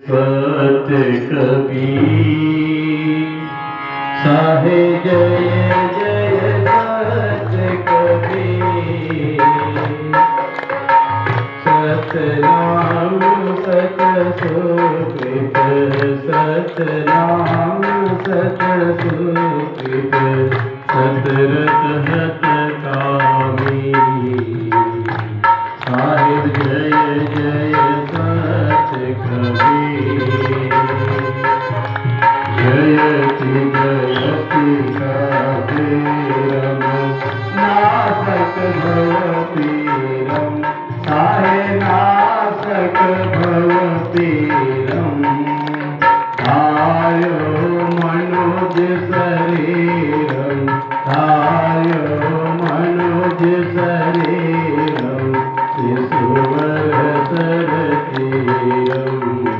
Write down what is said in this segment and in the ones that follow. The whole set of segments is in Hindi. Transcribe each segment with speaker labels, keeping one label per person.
Speaker 1: सत्य कबीर साहे जय जय सत्य कबीर। सतनाम सत सुकृत सतनाम सत सुकृत सतरत हत कामी। साहिब जय जय सत्य कबीर। जयति जयति कबीरम नासक भवपीरम। साहे नासक भवपीरम। आयो मनुज शरीरम आयो मनुज शरीरम ईश्वर सरतीरम।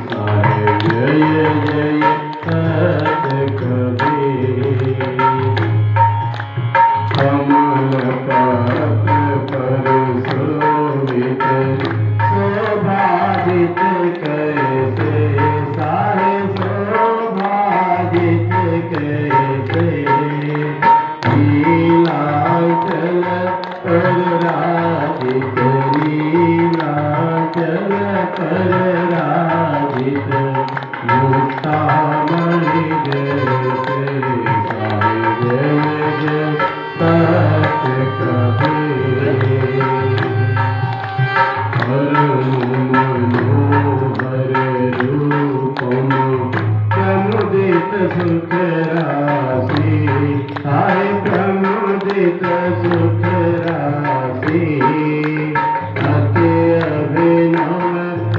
Speaker 1: साहे जय जय सत्य कबीर। कमल पत्र पर शोभित शोभाजित कैसे। साहे शोभाजित कैसे। लीलाचल पर राजित लीलाचल पर राजित मुक्तामणि जैसे। साहे जय जय सत्य कबीर। मनोहर रूपम प्रमुदित सुख राशि। साहे प्रमुदित सुख राशि। अति अभिनव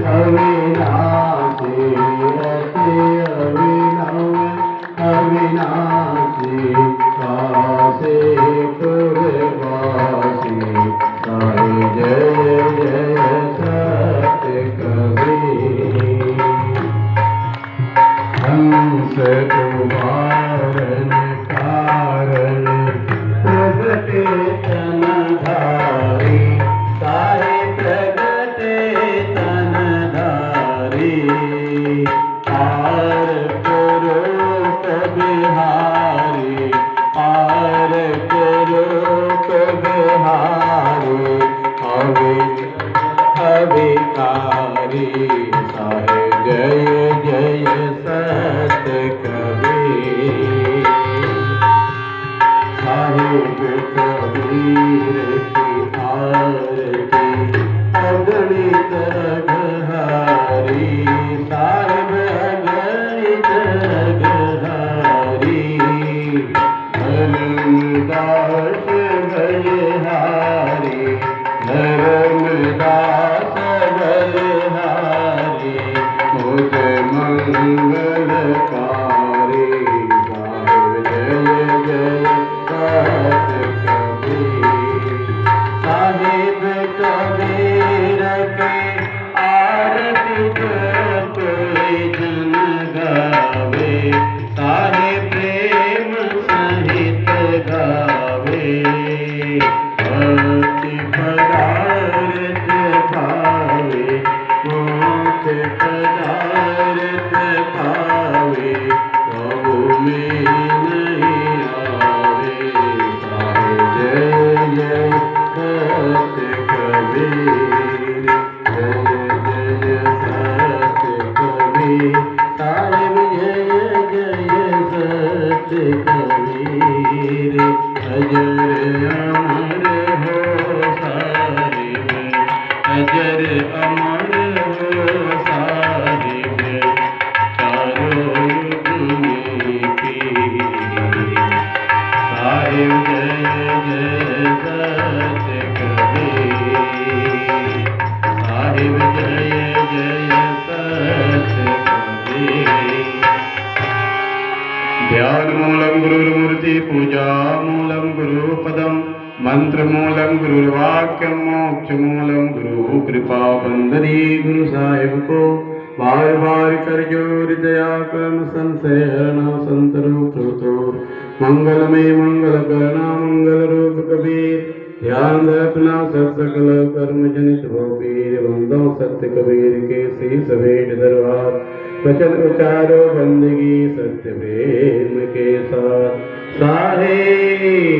Speaker 1: अविनाशी अति अभिनव अविनाशी कासे पुरवासी। साहे जय जय सत्य कबीर। हंस कुमारन कारण प्रगटे तन धारी। साहे प्रगटे तन धारी। पार करो बिहारी पार करो बिहारी। अविकारी। साहे जय जय सत्य कबीर। साहिब कबीर की आरती अगणित अघहारी। साहिब अगणित अघहारी। धर्मदास बलिहारी धर्मदास बलिहारी मुझ मंगलकारी। साहिब जय जय सत्य कबीर। साहिब कबीर के आरती कोई जन गावे। साहे प्रेम सहित गावे। भक्ति पदार्थ पावे मोक्ष पदार्थ पावे। प्रभु में नहीं आवे। साहे जय जय सत्य कबीर। जय जय सत्य कबीर। साहिब जय जय सत्य कबीर। अजर अमर हो साहिब अजर अमर हो साहिब चारों युग में पीर। साहिब जय जय सत्य कबीर। साहिब जय जय सत्य कबीर। ध्यान मूलम गुरुर्मूर्ति पूजा मूलम गुरुपदम मंत्र मूलम गुरुर्वाक्यम मोक्ष मूलम गुरु कृपा बंदनी। गुरु साहिब को बार बार कर जोर दया कर्म संशय हरना संत रूप तो मंगल में मंगल करना मंगल रूप कबीर। ध्यान अपना सत सकल कर्म जनित हो पीर बंदो सत्य कबीर के शीस भेंट दरबार। वचन उचारो बंदगी सत्य प्रेम के साथ, साहे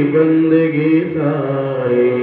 Speaker 1: बंदगी साहे।